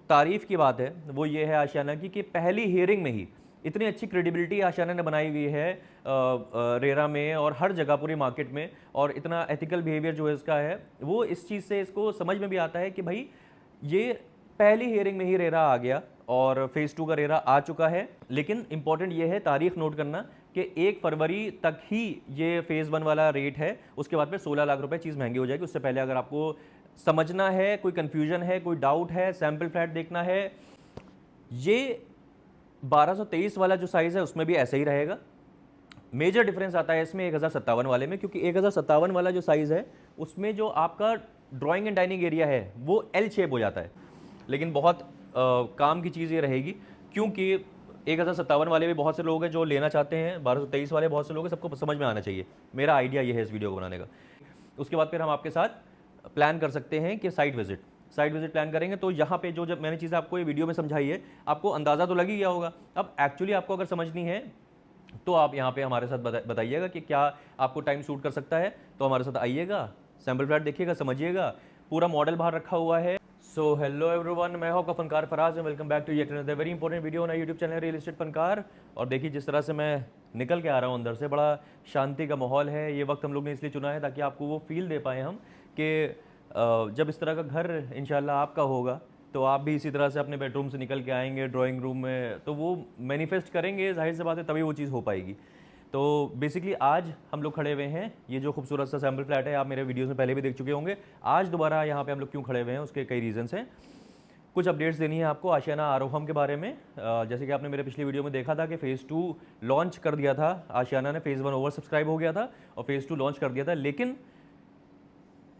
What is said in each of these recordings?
तारीफ़ की बात है वो ये है आशियाना की कि पहली हियरिंग में ही इतनी अच्छी क्रेडिबिलिटी आशियाना ने बनाई हुई है रेरा में और हर जगह पूरी मार्केट में। और इतना एथिकल बिहेवियर जो है इसका है वो इस चीज़ से इसको समझ में भी आता है कि भाई ये पहली हियरिंग में ही रेरा आ गया और फेज़ 2 का रेरा आ चुका है। लेकिन इंपॉर्टेंट ये है तारीख नोट करना कि 1 फरवरी तक ही ये फेज़ 1 वाला रेट है, उसके बाद फिर 16 लाख रुपए चीज़ महंगी हो जाएगी। उससे पहले अगर आपको समझना है, कोई कन्फ्यूजन है, कोई डाउट है, सैम्पल फ्लैट देखना है, ये 1223 वाला जो साइज़ है उसमें भी ऐसा ही रहेगा। मेजर डिफरेंस आता है इसमें 1057 वाले में, क्योंकि 1057 वाला जो साइज़ है उसमें जो आपका ड्राइंग एंड डाइनिंग एरिया है वो एल शेप हो जाता है। लेकिन बहुत काम की चीज़ ये रहेगी, क्योंकि 1057 वाले भी बहुत से लोग हैं जो लेना चाहते हैं, 1223 वाले बहुत से लोग हैं, सबको समझ में आना चाहिए। मेरा आइडिया ये है इस वीडियो को बनाने का। उसके बाद फिर हम आपके साथ प्लान कर सकते हैं कि साइट विजिट प्लान करेंगे। तो यहाँ पे जो जब मैंने चीज़ आपको ये वीडियो में समझाई है, आपको अंदाज़ा तो लग ही गया होगा। अब एक्चुअली आपको अगर समझनी है तो आप यहाँ पे हमारे साथ बताइएगा कि क्या आपको टाइम सूट कर सकता है, तो हमारे साथ आइएगा, सैम्पल फ्लैट देखिएगा, समझिएगा। पूरा मॉडल बाहर रखा हुआ है। सो हेलो एवरीवन, मैं हूं आपका फनकार Faraz and welcome back to yet another very important video on YouTube channel real estate फनकार। और देखिए जिस तरह से मैं निकल के आ रहा हूँ अंदर से, बड़ा शांति का माहौल है। ये वक्त हम लोग ने इसलिए चुना है ताकि आपको वो फील दे पाए हम कि जब इस तरह का घर इंशाल्लाह आपका होगा तो आप भी इसी तरह से अपने बेडरूम से निकल के आएंगे ड्राइंग रूम में, तो वो मैनिफेस्ट करेंगे, जाहिर सी बात है तभी वो चीज़ हो पाएगी। तो बेसिकली आज हम लोग खड़े हुए हैं, ये जो खूबसूरत सा सैम्पल फ्लैट है, आप मेरे वीडियोस में पहले भी देख चुके होंगे। आज दोबारा यहाँ पे हम लोग क्यों खड़े हुए हैं, उसके कई रीजंस हैं। कुछ अपडेट्स देनी है आपको आशियाना आरोहम के बारे में। जैसे कि आपने मेरे पिछली वीडियो में देखा था कि फ़ेज़ 2 लॉन्च कर दिया था आशियाना ने, फ़ेज़ 1 ओवर सब्सक्राइब हो गया था और फ़ेज़ 2 लॉन्च कर दिया था, लेकिन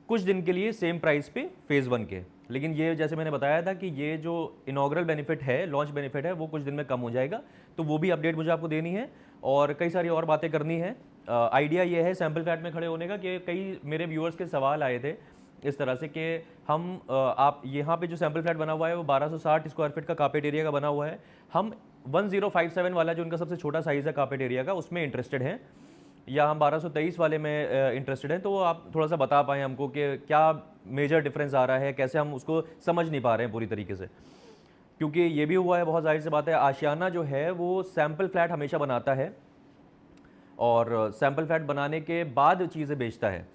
कुछ दिन के लिए सेम प्राइस पे फ़ेज़ 1 के। लेकिन ये जैसे मैंने बताया था कि ये जो इनॉग्रल बेनिफिट है, लॉन्च बेनिफिट है, वो कुछ दिन में कम हो जाएगा। तो वो भी अपडेट मुझे आपको देनी है और कई सारी और बातें करनी है। आइडिया ये है सैम्पल फ्लैट में खड़े होने का कि कई मेरे व्यूअर्स के सवाल आए थे इस तरह से कि हम आप यहाँ पे जो सैम्पल फ्लैट बना हुआ है वो 1260 स्क्वायर फीट का कार्पेट एरिया का बना हुआ है। हम 1057 वाला जो उनका सबसे छोटा साइज़ है कार्पेट एरिया का, उसमें इंटरेस्टेड हैं, या हम 1223 वाले में इंटरेस्टेड हैं। तो आप थोड़ा सा बता पाएँ हमको कि क्या मेजर डिफरेंस आ रहा है, कैसे हम उसको समझ नहीं पा रहे हैं पूरी तरीके से। क्योंकि ये भी हुआ है, बहुत ज़ाहिर सी बात है, आशियाना जो है वो सैम्पल फ्लैट हमेशा बनाता है और सैम्पल फ्लैट बनाने के बाद चीज़ें बेचता है।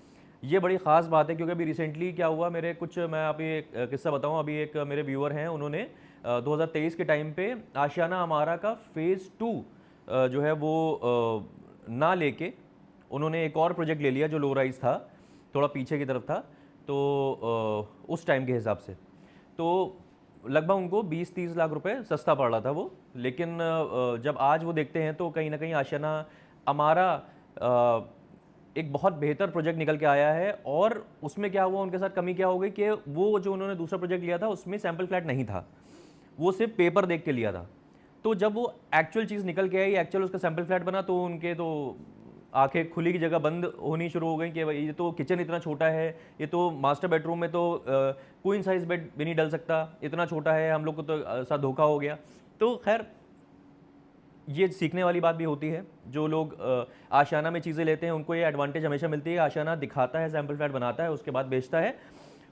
ये बड़ी ख़ास बात है, क्योंकि अभी रिसेंटली क्या हुआ, मेरे कुछ, मैं अभी एक किस्सा बताऊँ। अभी एक मेरे व्यूअर हैं, उन्होंने 2023 के टाइम पे आशियाना अमारा का फ़ेज़ 2 जो है वो ना लेके उन्होंने एक और प्रोजेक्ट ले लिया जो लो राइज था, थोड़ा पीछे की तरफ था। तो उस टाइम के हिसाब से तो लगभग उनको 20-30 लाख रुपए सस्ता पड़ रहा था वो। लेकिन जब आज वो देखते हैं तो कहीं ना कहीं आशियाना हमारा एक बहुत बेहतर प्रोजेक्ट निकल के आया है। और उसमें क्या हुआ, उनके साथ कमी क्या हो गई कि वो जो उन्होंने दूसरा प्रोजेक्ट लिया था उसमें सैम्पल फ्लैट नहीं था, वो सिर्फ पेपर देख के लिया था। तो जब वो एक्चुअल चीज़ निकल के आई, एक्चुअल उसका सैम्पल फ्लैट बना, तो उनके तो आंखें खुली की जगह बंद होनी शुरू हो गई कि भाई ये तो किचन इतना छोटा है, ये तो मास्टर बेडरूम में तो क्वीन साइज बेड भी नहीं डल सकता, इतना छोटा है, हम लोग को तो साथ धोखा हो गया। तो खैर ये सीखने वाली बात भी होती है। जो लोग आशियाना में चीज़ें लेते हैं उनको ये एडवांटेज हमेशा मिलती है। आशियाना दिखाता है, सैम्पल फ्लैट बनाता है, उसके बाद बेचता है।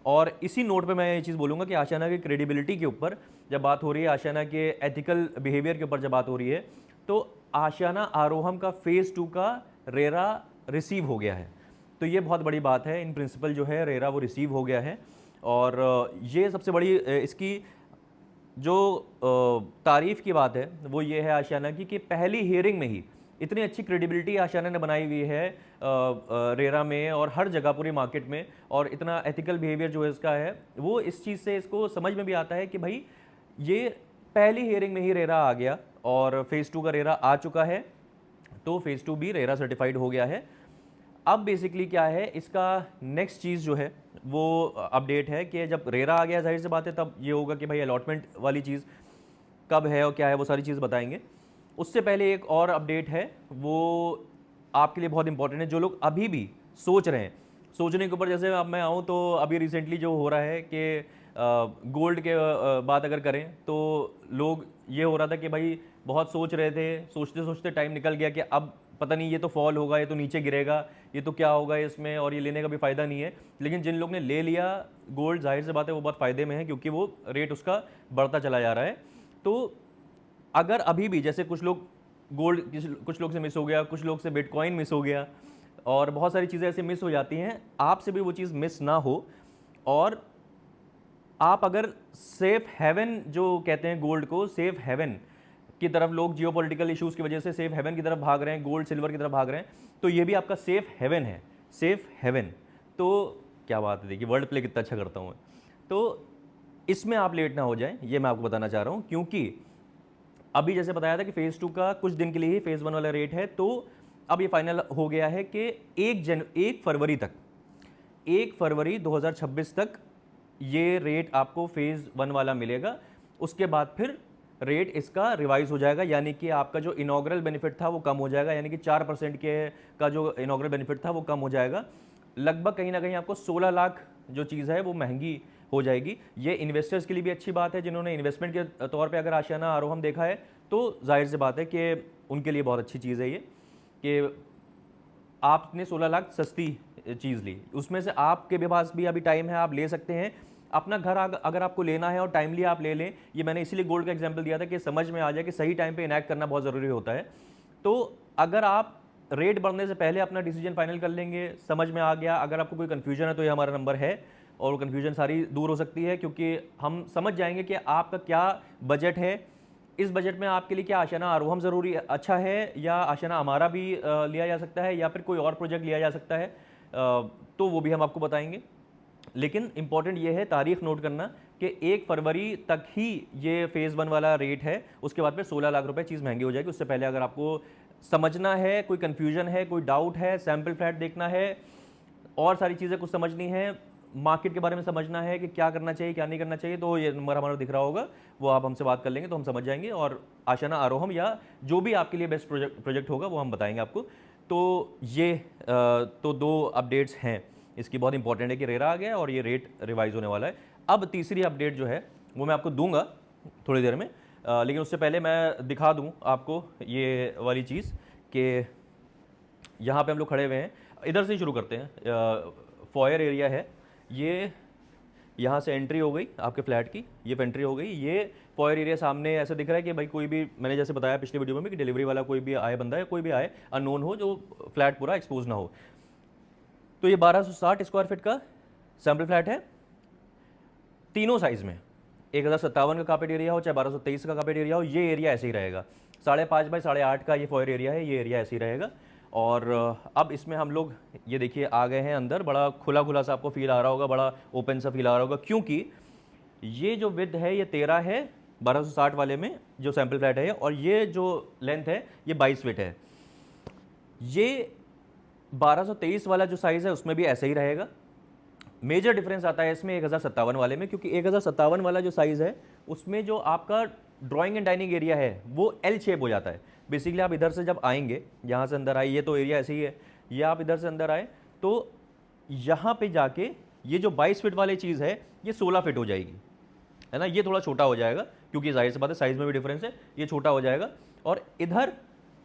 और इसी नोट पे मैं ये चीज़ बोलूँगा कि आशियाना की क्रेडिबिलिटी के ऊपर जब बात हो रही है, आशियाना के एथिकल बिहेवियर के ऊपर जब बात हो रही है, तो आशियाना आरोहम का फ़ेज़ 2 का रेरा रिसीव हो गया है। तो ये बहुत बड़ी बात है। इन प्रिंसिपल जो है रेरा वो रिसीव हो गया है। और ये सबसे बड़ी इसकी जो तारीफ़ की बात है वो ये है आशियाना की कि पहली हियरिंग में ही इतनी अच्छी क्रेडिबिलिटी आशियाना ने बनाई हुई है रेरा में और हर जगह पूरी मार्केट में। और इतना एथिकल बिहेवियर जो है इसका है, वो इस चीज़ से इसको समझ में भी आता है कि भाई ये पहली हियरिंग में ही रेरा आ गया और फ़ेज़ 2 का रेरा आ चुका है। तो फ़ेज़ 2 भी रेरा सर्टिफाइड हो गया है। अब बेसिकली क्या है, इसका नेक्स्ट चीज़ जो है वो अपडेट है कि जब रेरा आ गया, जाहिर सी बात है तब ये होगा कि भाई अलॉटमेंट वाली चीज़ कब है और क्या है, वो सारी चीज़ बताएंगे। उससे पहले एक और अपडेट है, वो आपके लिए बहुत इंपॉर्टेंट है। जो लोग अभी भी सोच रहे हैं, सोचने के ऊपर जैसे अब मैं आऊँ तो अभी रिसेंटली जो हो रहा है कि गोल्ड के बात अगर करें तो लोग ये हो रहा था कि भाई बहुत सोच रहे थे, सोचते सोचते टाइम निकल गया कि अब पता नहीं ये तो फॉल होगा, ये तो नीचे गिरेगा, ये तो क्या होगा इसमें, और ये लेने का भी फ़ायदा नहीं है। लेकिन जिन लोग ने ले लिया गोल्ड, जाहिर सी बात है वो बहुत फ़ायदे में है, क्योंकि वो रेट उसका बढ़ता चला जा रहा है। तो अगर अभी भी जैसे कुछ लोग गोल्ड, कुछ लोग से मिस हो गया, कुछ लोग से बिटकॉइन मिस हो गया, और बहुत सारी चीज़ें ऐसे मिस हो जाती हैं, आपसे भी वो चीज़ मिस ना हो। और आप अगर सेफ हेवन, जो कहते हैं गोल्ड को, सेफ हेवन की तरफ, लोग जियोपॉलिटिकल इश्यूज़ की वजह से सेफ हेवन की तरफ भाग रहे हैं, गोल्ड सिल्वर की तरफ भाग रहे हैं, तो ये भी आपका सेफ हेवन है, सेफ हेवन। तो क्या बात है, देखिए वर्ड प्ले कितना अच्छा करता हूँ मैं। तो इसमें आप लेट ना हो जाएं, ये मैं आपको बताना चाह रहा हूँ, क्योंकि अभी जैसे बताया था कि फेज़ 2 का कुछ दिन के लिए ही फेज़ 1 वाला रेट है, तो अब ये फाइनल हो गया है कि 1 फरवरी तक, 1 फरवरी 2026 तक ये रेट आपको फेज़ 1 वाला मिलेगा। उसके बाद फिर रेट इसका रिवाइज हो जाएगा, यानी कि आपका जो इनॉग्रल बेनिफिट था वो कम हो जाएगा, यानी कि 4% के का जो इनॉग्रल बेनिफिट था वो कम हो जाएगा। लगभग कहीं ना कहीं आपको 16 लाख जो चीज़ है वो महंगी हो जाएगी। ये इन्वेस्टर्स के लिए भी अच्छी बात है, जिन्होंने इन्वेस्टमेंट के तौर पे अगर आशियाना आरोहम देखा है, तो जाहिर सी बात है कि उनके लिए बहुत अच्छी चीज़ है ये, कि आपने 16 लाख सस्ती चीज़ ली, उसमें से आपके भी पास भी अभी टाइम है, आप ले सकते हैं। अपना घर अगर आपको लेना है और टाइमली आप ले लें, ये मैंने इसीलिए गोल्ड का एग्जांपल दिया था कि समझ में आ जाए कि सही टाइम पे इनैक्ट करना बहुत ज़रूरी होता है। तो अगर आप रेट बढ़ने से पहले अपना डिसीजन फाइनल कर लेंगे, समझ में आ गया, अगर आपको कोई कन्फ्यूजन है तो ये हमारा नंबर है, और कन्फ्यूजन सारी दूर हो सकती है, क्योंकि हम समझ जाएंगे कि आपका क्या बजट है, इस बजट में आपके लिए क्या आशियाना आरोहम ज़रूरी अच्छा है, या आशियाना अमारा भी लिया जा सकता है, या फिर कोई और प्रोजेक्ट लिया जा सकता है, तो वो भी हम आपको बताएंगे। लेकिन इंपॉर्टेंट ये है, तारीख नोट करना, कि 1 फरवरी तक ही ये फेज़ 1 वाला रेट है, उसके बाद में 16 लाख रुपए चीज़ महंगी हो जाएगी। उससे पहले अगर आपको समझना है, कोई कन्फ्यूजन है, कोई डाउट है, सैम्पल फ्लैट देखना है, और सारी चीज़ें कुछ समझनी है, मार्केट के बारे में समझना है कि क्या करना चाहिए क्या नहीं करना चाहिए, तो ये नंबर हमारा दिख रहा होगा, वो आप हमसे बात कर लेंगे तो हम समझ जाएंगे, और आशियाना आरोहम या जो भी आपके लिए बेस्ट प्रोजेक्ट होगा वो हम बताएंगे आपको। तो ये तो 2 अपडेट्स हैं इसकी, बहुत इंपॉर्टेंट है कि रेरा आ गया और ये रेट रिवाइज होने वाला है। अब तीसरी अपडेट जो है वो मैं आपको दूंगा थोड़ी देर में, लेकिन उससे पहले मैं दिखा दूं आपको ये वाली चीज़, कि यहाँ पे हम लोग खड़े हुए हैं, इधर से ही शुरू करते हैं। फॉयर एरिया है ये, यहाँ से एंट्री हो गई आपके फ्लैट की, ये एंट्री हो गई, ये फॉयर एरिया सामने ऐसा दिख रहा है कि भाई कोई भी, मैंने जैसे बताया पिछले वीडियो में कि डिलीवरी वाला कोई भी आए, बंदा है कोई भी आए, अननोन हो, जो फ्लैट पूरा एक्सपोज ना हो। तो ये 1260 स्क्वायर फीट का सैम्पल फ्लैट है, तीनों साइज़ में, 1057 का कार्पेट एरिया हो चाहे 1223 का कार्पेट एरिया हो, ये एरिया ऐसे ही रहेगा। 5.5 बाई 8.5 का ये फॉयर एरिया है, ये एरिया ऐसे ही रहेगा। और अब इसमें हम लोग ये देखिए आ गए हैं अंदर, बड़ा खुला खुला सा आपको फील आ रहा होगा, बड़ा ओपन सा फील आ रहा होगा, क्योंकि ये जो विड्थ है ये 13 है 1260 वाले में जो सैम्पल फ्लैट है, और ये जो लेंथ है ये 22 फीट है। ये 1223 वाला जो साइज़ है उसमें भी ऐसे ही रहेगा। मेजर डिफरेंस आता है इसमें 1057 वाले में, क्योंकि 1057 वाला जो साइज़ है उसमें जो आपका ड्राइंग एंड डाइनिंग एरिया है वो एल शेप हो जाता है। बेसिकली आप इधर से जब आएंगे, यहाँ से अंदर आए, ये तो एरिया ऐसे ही है, ये आप इधर से अंदर आए तो यहाँ पे जाके ये जो 22 फीट वाली चीज़ है ये 16 फीट हो जाएगी, है ना। ये थोड़ा छोटा हो जाएगा, क्योंकि जाहिर सी बात है साइज़ में भी डिफरेंस है, ये छोटा हो जाएगा। और इधर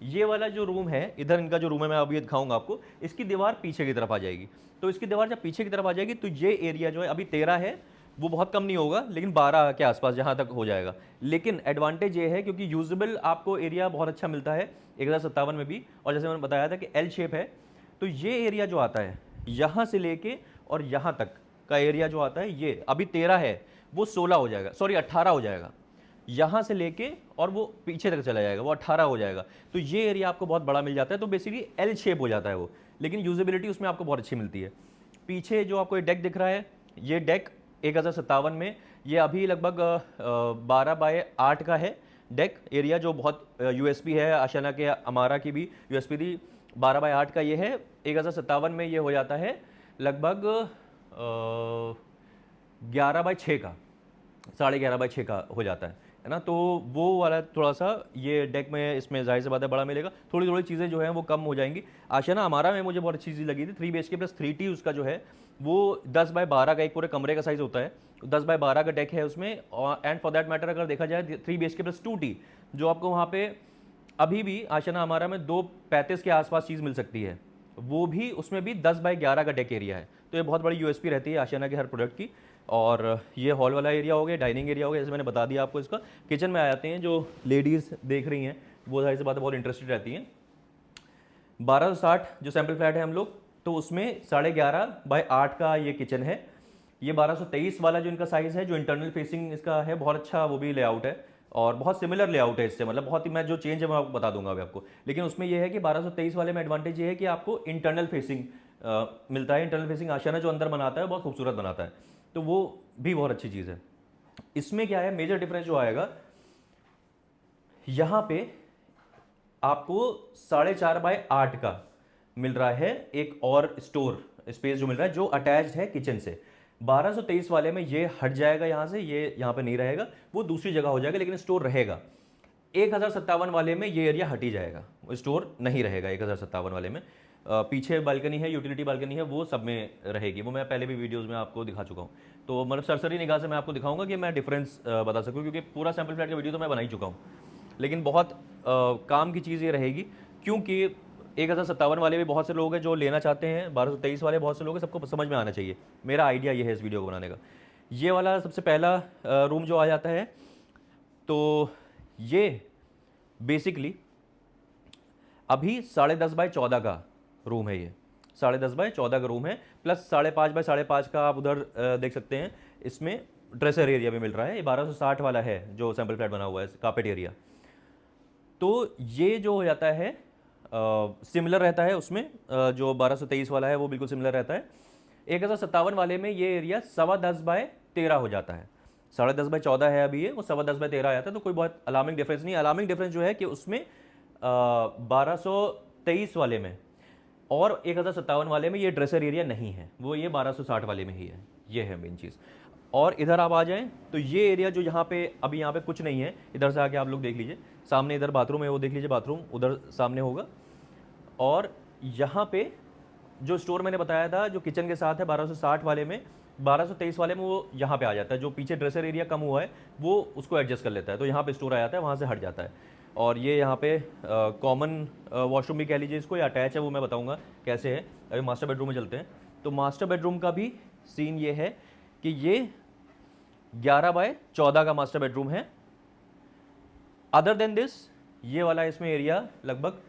ये वाला जो रूम है, इधर इनका जो रूम है मैं अभी दिखाऊंगा आपको, इसकी दीवार पीछे की तरफ आ जाएगी। तो इसकी दीवार जब पीछे की तरफ आ जाएगी तो ये एरिया जो है अभी 13 है, वो बहुत कम नहीं होगा, लेकिन 12 के आसपास जहाँ तक हो जाएगा। लेकिन एडवांटेज ये है क्योंकि यूजेबल आपको एरिया बहुत अच्छा मिलता है 1057 में भी, और जैसे मैंने बताया था कि एल शेप है, तो ये एरिया जो आता है यहाँ से लेके और यहाँ तक का एरिया जो आता है, ये अभी 13 है, वो 16 हो जाएगा, सॉरी 18 हो जाएगा। यहाँ से लेके और वो पीछे तक चला जाएगा, वो 18 हो जाएगा। तो ये एरिया आपको बहुत बड़ा मिल जाता है, तो बेसिकली एल शेप हो जाता है वो, लेकिन यूजेबिलिटी उसमें आपको बहुत अच्छी मिलती है। पीछे जो आपको डेक दिख रहा है, ये डेक 1057 में ये अभी लगभग 12 बाय 8 का है डेक एरिया, जो बहुत यूएसपी है, आशियाना के अमारा की भी यूएसपी थी। 12 बाय 8 का ये है, 1057 में ये हो जाता है लगभग 11 बाय 6 का, 11.5 का हो जाता है ना। तो वो वाला थोड़ा सा ये डेक में, इसमें जाहिर सी बात है बड़ा मिलेगा, थोड़ी थोड़ी चीज़ें जो हैं वो कम हो जाएंगी। आशियाना हमारा में मुझे बहुत अच्छी चीज़ लगी थी, 3 BHK प्लस 3T उसका जो है वो 10 बाय 12 का एक पूरे कमरे का साइज़ होता है, 10 बाय 12 का डेक है उसमें। एंड फॉर दैट मैटर अगर देखा जाए 3 BHK प्लस 2T जो आपको वहाँ पे अभी भी आशियाना हमारा में 235 के आसपास चीज़ मिल सकती है, वो भी उसमें भी 10x11 का डेक एरिया है। तो ये बहुत बड़ी यूएसपी रहती है आशियाना के हर प्रोडक्ट की। और ये हॉल वाला एरिया हो गया, डाइनिंग एरिया हो गया, जैसे मैंने बता दिया आपको। इसका किचन में आ जाते हैं, जो लेडीज़ देख रही हैं वो जाहिर सी बात है बहुत इंटरेस्टेड रहती हैं। 1260 जो सैम्पल फ्लैट है हम लोग, तो उसमें 11.5x8 का ये किचन है। ये 1223 वाला जो इनका साइज़ है, जो इंटरनल फेसिंग इसका है, बहुत अच्छा वो भी लेआउट है और बहुत सिमिलर लेआउट है इससे, मतलब बहुत ही, मैं जो चेंज है मैं आपको बता दूंगा अभी आपको। लेकिन उसमें ये है कि 1223 वाले में एडवांटेज ये है कि आपको इंटरनल फेसिंग मिलता है। इंटरनल फेसिंग आशियाना जो अंदर बनाता है बहुत खूबसूरत बनाता है, तो वो भी बहुत अच्छी चीज़ है। इसमें क्या है मेजर डिफरेंस जो आएगा, यहाँ पे आपको 4.5x8 का मिल रहा है एक और स्टोर स्पेस जो मिल रहा है, जो अटैच्ड है किचन से। 1223 वाले में ये हट जाएगा यहाँ से, ये यहाँ पे नहीं रहेगा, वो दूसरी जगह हो जाएगा, लेकिन स्टोर रहेगा। 1057 वाले में ये एरिया हट ही जाएगा, स्टोर नहीं रहेगा 1057 वाले में। पीछे बालकनी है, यूटिलिटी बालकनी है, वो सब में रहेगी, वो मैं पहले भी वीडियोस में आपको दिखा चुका हूँ। तो मतलब सरसरी निगाह से मैं आपको दिखाऊंगा कि मैं डिफरेंस बता सकूँ, क्योंकि पूरा सैम्पल फ्लैट का वीडियो तो मैं बना ही चुका हूँ। लेकिन बहुत काम की चीज़ ये रहेगी, क्योंकि 1057 वाले भी बहुत से लोग हैं जो लेना चाहते हैं, 1223 वाले बहुत से लोग हैं, सबको समझ में आना चाहिए। मेरा आइडिया ये है इस वीडियो को बनाने का। ये वाला सबसे पहला रूम जो आ जाता है, तो ये बेसिकली अभी 10.5x14 का रूम है। ये 10.5x14 का रूम है, प्लस 5.5x5.5 का आप उधर देख सकते हैं। इसमें ड्रेसर एरिया भी मिल रहा है। ये 1260 वाला है जो सैम्पल फ्लैट बना हुआ है, कार्पेट एरिया। तो ये जो हो जाता है सिमिलर रहता है उसमें, जो 1223 वाला है वो बिल्कुल सिमिलर रहता है। 1057 वाले में ये एरिया 10.25x13 हो जाता है। 10.5x14 है अभी ये, वो 10.25x13 आ जाता है। तो कोई बहुत अलार्मिंग डिफरेंस नहीं। अलार्मिंग डिफरेंस जो है कि उसमें 1223 वाले में और 1057 वाले में ये ड्रेसर एरिया नहीं है, वो ये 1260 वाले में ही है। ये है मेन चीज़। और इधर आप आ जाएं तो ये एरिया जो यहाँ पे अभी यहाँ पे कुछ नहीं है, इधर से आके आप लोग देख लीजिए, सामने इधर बाथरूम है, वो देख लीजिए, बाथरूम उधर सामने होगा। और यहाँ पे जो स्टोर मैंने बताया था जो किचन के साथ है 1260 वाले में, 1223 वाले में वो यहाँ पे आ जाता है। जो पीछे ड्रेसर एरिया कम हुआ है वो उसको एडजस्ट कर लेता है, तो यहाँ पे स्टोर आ जाता है, वहाँ से हट जाता है। और ये यहाँ पे कॉमन वॉशरूम भी कह लीजिए इसको, या अटैच है, वो मैं बताऊँगा कैसे है। अभी मास्टर बेडरूम में चलते हैं। तो मास्टर बेडरूम का भी सीन ये है कि ये 11x14 का मास्टर बेडरूम है। अदर देन दिस, ये वाला इसमें एरिया लगभग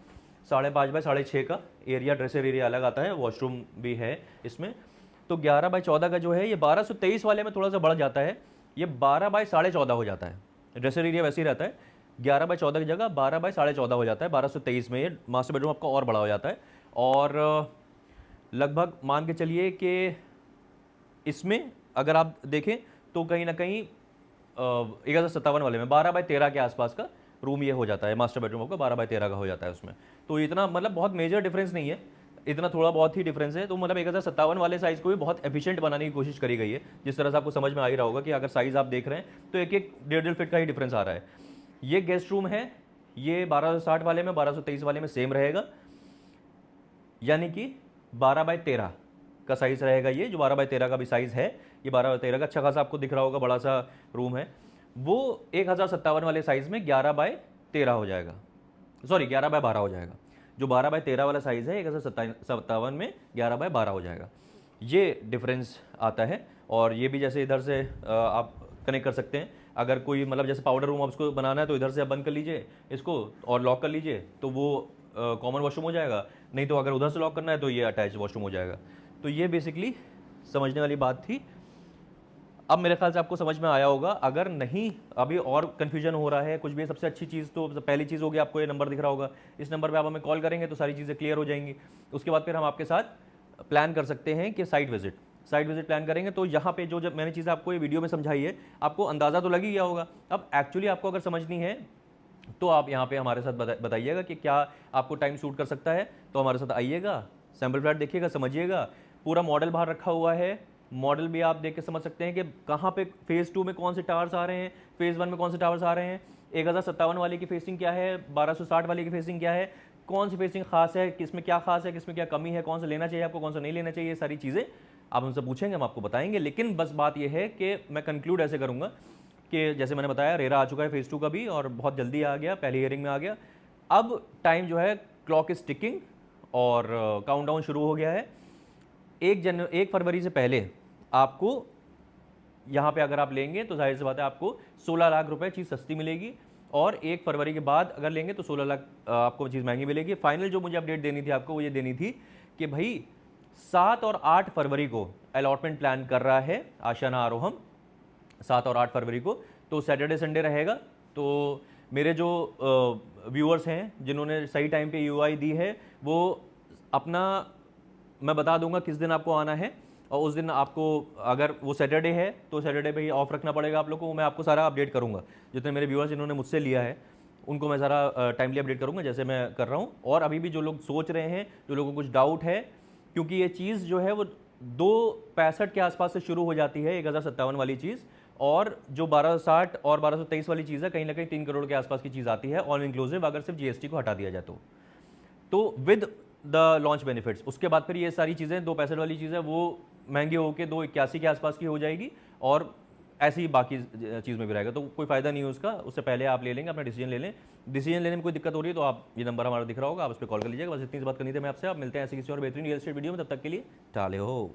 5.5x6.5 का एरिया, ड्रेसर एरिया अलग आता है, वॉशरूम भी है इसमें। तो 11x14 का जो है ये 1223 वाले में थोड़ा सा बढ़ जाता है, ये 12x14.5 हो जाता है। ड्रेसर एरिया वैसे ही रहता है, 11x14 की जगह 12x14.5 हो जाता है। 1223 में ये मास्टर बेडरूम आपका और बड़ा हो जाता है। और लगभग मान के चलिए कि इसमें अगर आप देखें तो कहीं ना कहीं 1057 वाले में 12x13 के आसपास का रूम ये हो जाता है। मास्टर बेडरूम आपका 12x13 का हो जाता है उसमें। तो इतना मतलब बहुत मेजर डिफरेंस नहीं है, इतना थोड़ा बहुत ही डिफरेंस है। तो मतलब 1057 वाले साइज़ को भी बहुत एफिशिएंट बनाने की कोशिश करी गई है, जिस तरह से आपको समझ में आ ही रहा होगा कि अगर साइज़ आप देख रहे हैं तो एक एक 1.5 फीट का ही डिफरेंस आ रहा है। ये गेस्ट रूम है, ये 1260 वाले में 1223 वाले में सेम रहेगा, यानी कि 12x13 का साइज़ रहेगा। ये जो 12x13 का भी साइज़ है, ये 12x13 का अच्छा खासा आपको दिख रहा होगा, बड़ा सा रूम है। वो 1057 वाले साइज़ में 11x13 हो जाएगा, सॉरी 11x12 हो जाएगा। जो 12x13 वाला साइज़ है 1057 में 11x12 हो जाएगा। ये डिफरेंस आता है। और ये भी जैसे इधर से आप कनेक्ट कर सकते हैं। अगर कोई मतलब जैसे पाउडर रूम आप उसको बनाना है तो इधर से आप बंद कर लीजिए इसको और लॉक कर लीजिए, तो वो कॉमन वॉशरूम हो जाएगा। नहीं तो अगर उधर से लॉक करना है तो ये अटैच वॉशरूम हो जाएगा। तो ये बेसिकली समझने वाली बात थी। अब मेरे ख्याल से आपको समझ में आया होगा। अगर नहीं अभी और कन्फ्यूजन हो रहा है कुछ भी, सबसे अच्छी चीज़ तो पहली चीज़ होगी, आपको ये नंबर दिख रहा होगा, इस नंबर पे आप हमें कॉल करेंगे तो सारी चीज़ें क्लियर हो जाएंगी। उसके बाद फिर हम आपके साथ प्लान कर सकते हैं कि साइट विजिट प्लान करेंगे। तो यहाँ पे जो जब मैंने चीज़ आपको ये वीडियो में समझाई है, आपको अंदाज़ा तो लग ही गया होगा। अब एक्चुअली आपको अगर समझनी है तो आप यहाँ पे हमारे साथ बताइएगा कि क्या आपको टाइम सूट कर सकता है, तो हमारे साथ आइएगा, सैम्पल फ्लैट देखिएगा, समझिएगा। पूरा मॉडल बाहर रखा हुआ है, मॉडल भी आप देख के समझ सकते हैं कि कहाँ पे फेज़ 2 में कौन से टावर्स आ रहे हैं, फेज़ 1 में कौन से टावर्स आ रहे हैं, 1057 वाले की फेसिंग क्या है, 1260 वाले की फेसिंग क्या है, कौन सी फेसिंग खास है, किसमें क्या खास है, किसमें क्या कमी है, कौन सा लेना चाहिए आपको, कौन सा नहीं लेना चाहिए, सारी चीज़ें आप हमसे पूछेंगे, हम आपको बताएंगे। लेकिन बस बात यह है कि मैं कंक्लूड ऐसे करूँगा कि जैसे मैंने बताया रेरा आ चुका है फेज़ 2 का भी, और बहुत जल्दी आ गया, पहली हियरिंग में आ गया। अब टाइम जो है क्लॉक इज टिकिंग और काउंटडाउन शुरू हो गया है। 1 फरवरी से पहले आपको यहाँ पे अगर आप लेंगे तो जाहिर सी बात है आपको 16 लाख रुपए चीज़ सस्ती मिलेगी, और 1 फरवरी के बाद अगर लेंगे तो 16 लाख आपको चीज़ महंगी मिलेगी। फाइनल जो मुझे अपडेट देनी थी आपको वो ये देनी थी कि भाई 7 और 8 फरवरी को अलॉटमेंट प्लान कर रहा है आशियाना आरोहम, 7 और 8 फरवरी को, तो सैटरडे संडे रहेगा। तो मेरे जो व्यूअर्स हैं जिन्होंने सही टाइम पे यूआई दी है, वो अपना, मैं बता दूंगा किस दिन आपको आना है, और उस दिन आपको अगर वो सैटरडे है तो सैटरडे पे ही ऑफ रखना पड़ेगा आप लोग को। मैं आपको सारा अपडेट करूंगा, जितने मेरे व्यूअर्स जिन्होंने मुझसे लिया है उनको मैं सारा टाइमली अपडेट करूंगा जैसे मैं कर रहा हूं। और अभी भी जो लोग सोच रहे हैं, जो लोगों को कुछ डाउट है, क्योंकि ये चीज़ जो है वो 265 के आसपास से शुरू हो जाती है, 1057 वाली चीज़, और जो 1260 और 1223 वाली चीज़ है कहीं ना कहीं 3 करोड़ के आसपास की चीज़ आती है ऑल इंक्लूसिव, अगर सिर्फ जीएसटी को हटा दिया जाए तो विद द लॉन्च बेनिफिट्स। उसके बाद फिर ये सारी चीज़ें 265 वाली चीज़ है वो महंगी होकर 281 के आसपास की हो जाएगी, और ऐसे ही बाकी चीज़ में भी रहेगा, तो कोई फ़ायदा नहीं है उसका। उससे पहले आप ले लेंगे, अपना डिसीजन ले लें। डिसीजन लेने में कोई दिक्कत हो रही है तो आप, ये नंबर हमारा दिख रहा होगा, आप उस पर कॉल कर लीजिएगा। बस इतनी बात करनी थी मैं आपसे। आप मिलते हैं ऐसे किसी और बेहतरीन रियल एस्टेट वीडियो में, तब तक के लिए टाले हो।